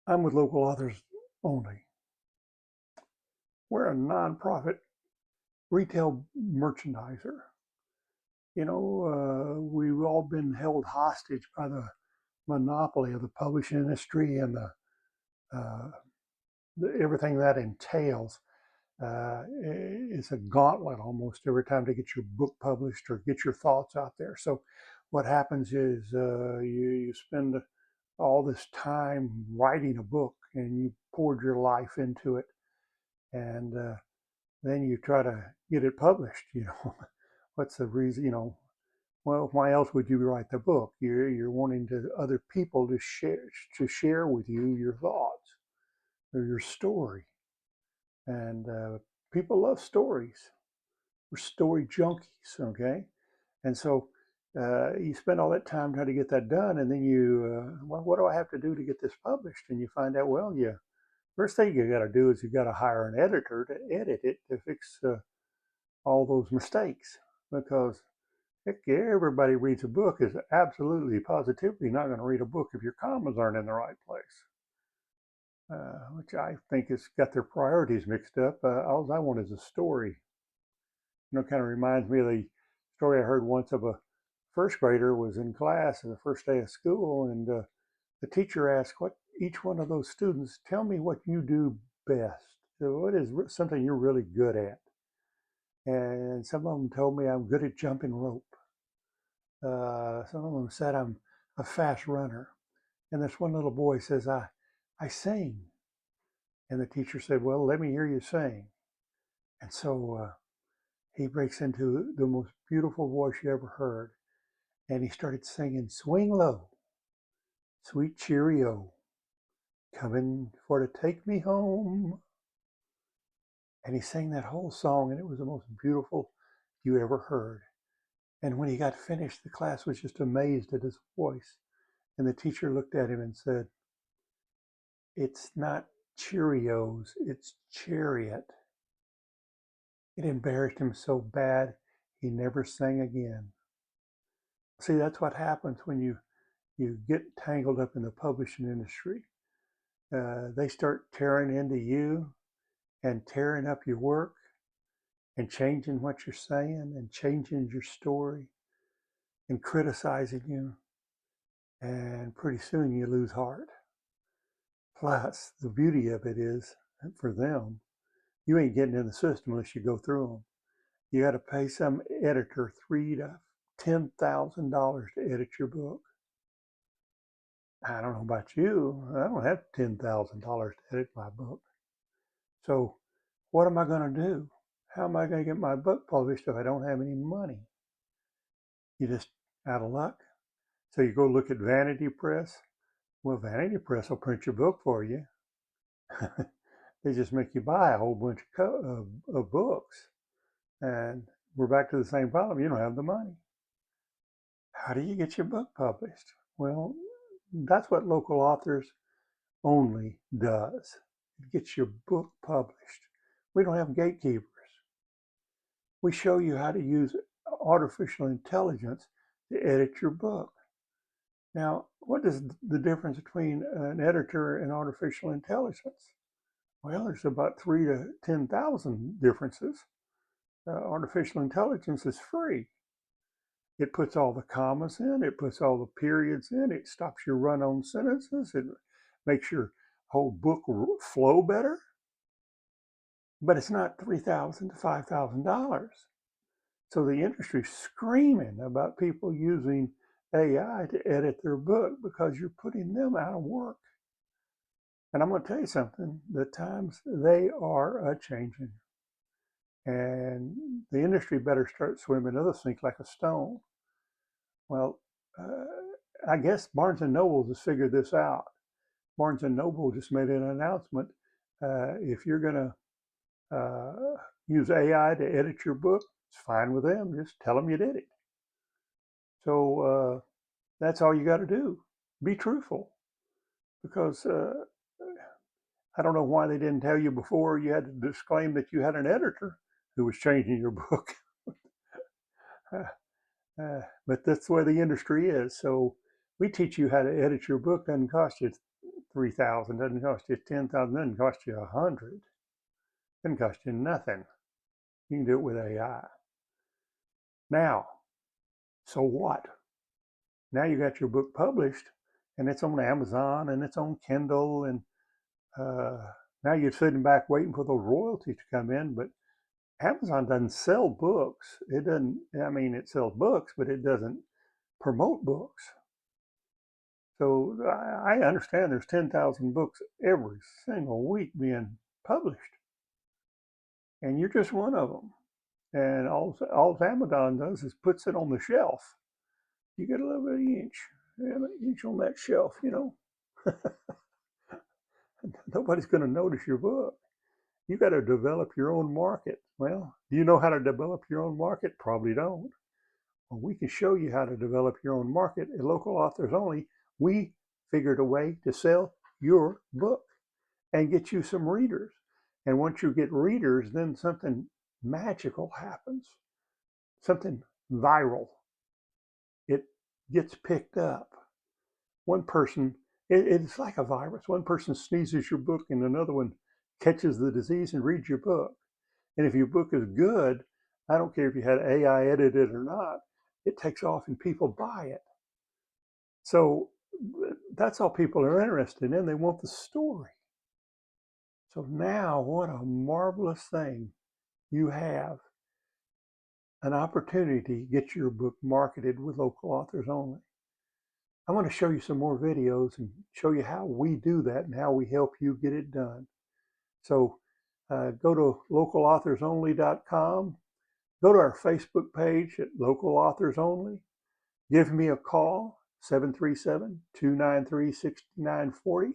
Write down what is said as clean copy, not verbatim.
I'm with Local Authors Only. We're a nonprofit retail merchandiser. We've all been held hostage by the monopoly of the publishing industry and uh, everything that entails. It's a gauntlet almost every time to get your book published or get your thoughts out there. So, what happens is you spend all this time writing a book and you poured your life into it, and then you try to get it published. What's the reason? Well, why else would you write the book? You're wanting to other people to share with you your thoughts or your story, and people love stories. We're story junkies, okay? And so you spend all that time trying to get that done, and then well, what do I have to do to get this published? And you find out, well, yeah, first thing you got to do is you got to hire an editor to edit it to fix all those mistakes, because heck, yeah, everybody reads a book is absolutely positively not going to read a book if your commas aren't in the right place, which I think has got their priorities mixed up. All I want is a story. Kind of reminds me of the story I heard once of a first grader was in class on the first day of school, and the teacher asked what each one of those students, tell me what you do best. So what is something you're really good at? And some of them told me I'm good at jumping rope. Some of them said I'm a fast runner. And this one little boy says, I sing. And the teacher said, well, let me hear you sing. And so he breaks into the most beautiful voice you ever heard. And he started singing, swing low, sweet cheerio, coming for to take me home. And he sang that whole song, and it was the most beautiful you ever heard. And when he got finished, the class was just amazed at his voice. And the teacher looked at him and said, it's not Cheerios, it's Chariot. It embarrassed him so bad, he never sang again. See, that's what happens when you get tangled up in the publishing industry. They start tearing into you and tearing up your work and changing what you're saying and changing your story and criticizing you. And pretty soon you lose heart. Plus, the beauty of it is, for them, you ain't getting in the system unless you go through them. You got to pay some editor $3,000 to $10,000 to edit your book. I don't know about you. I don't have $10,000 to edit my book. So what am I going to do? How am I going to get my book published if I don't have any money? You just out of luck. So you go look at Vanity Press. Well, Vanity Press will print your book for you. They just make you buy a whole bunch of books. And we're back to the same problem. You don't have the money. How do you get your book published? Well, that's what Local Authors Only does. It gets your book published. We don't have gatekeepers. We show you how to use artificial intelligence to edit your book. Now, what is the difference between an editor and artificial intelligence? Well, there's about 3 to 10,000 differences. Artificial intelligence is free. It puts all the commas in, it puts all the periods in, it stops your run-on sentences, it makes your whole book flow better. But it's not $3,000 to $5,000. So the industry's screaming about people using AI to edit their book because you're putting them out of work. And I'm going to tell you something, the times they are a-changing. And the industry better start swimming to the sink like a stone. Well, I guess Barnes & Noble has figured this out. Barnes & Noble just made an announcement. If you're going to use AI to edit your book, it's fine with them. Just tell them you did it. So that's all you got to do. Be truthful. Because I don't know why they didn't tell you before you had to disclaim that you had an editor who was changing your book. But that's the way the industry is. So we teach you how to edit your book. Doesn't cost you $3,000, doesn't cost you $10,000, doesn't cost you $100, doesn't cost you nothing. You can do it with AI. Now, so what? Now you got your book published, and it's on Amazon, and it's on Kindle, and now you're sitting back waiting for those royalties to come in. But Amazon doesn't sell books. It doesn't. I mean, it sells books, but it doesn't promote books. So I understand there's 10,000 books every single week being published, and you're just one of them. And all Amazon does is puts it on the shelf. You get a little bit of an inch on that shelf, you know. Nobody's going to notice your book. You got to develop your own market. Well, do you know how to develop your own market? Probably don't. Well, we can show you how to develop your own market at Local Authors Only. We figured a way to sell your book and get you some readers. And once you get readers, then something magical happens, something viral. It gets picked up. One person, it's like a virus. One person sneezes your book and another one catches the disease and reads your book. And if your book is good, I don't care if you had AI edit it or not, it takes off and people buy it. So that's all people are interested in. They want the story. So now, what a marvelous thing. You have an opportunity to get your book marketed with Local Authors Only. I want to show you some more videos and show you how we do that and how we help you get it done. So go to localauthors.only.com. Go to our Facebook page at Local Authors Only. Give me a call, 737-293-6940.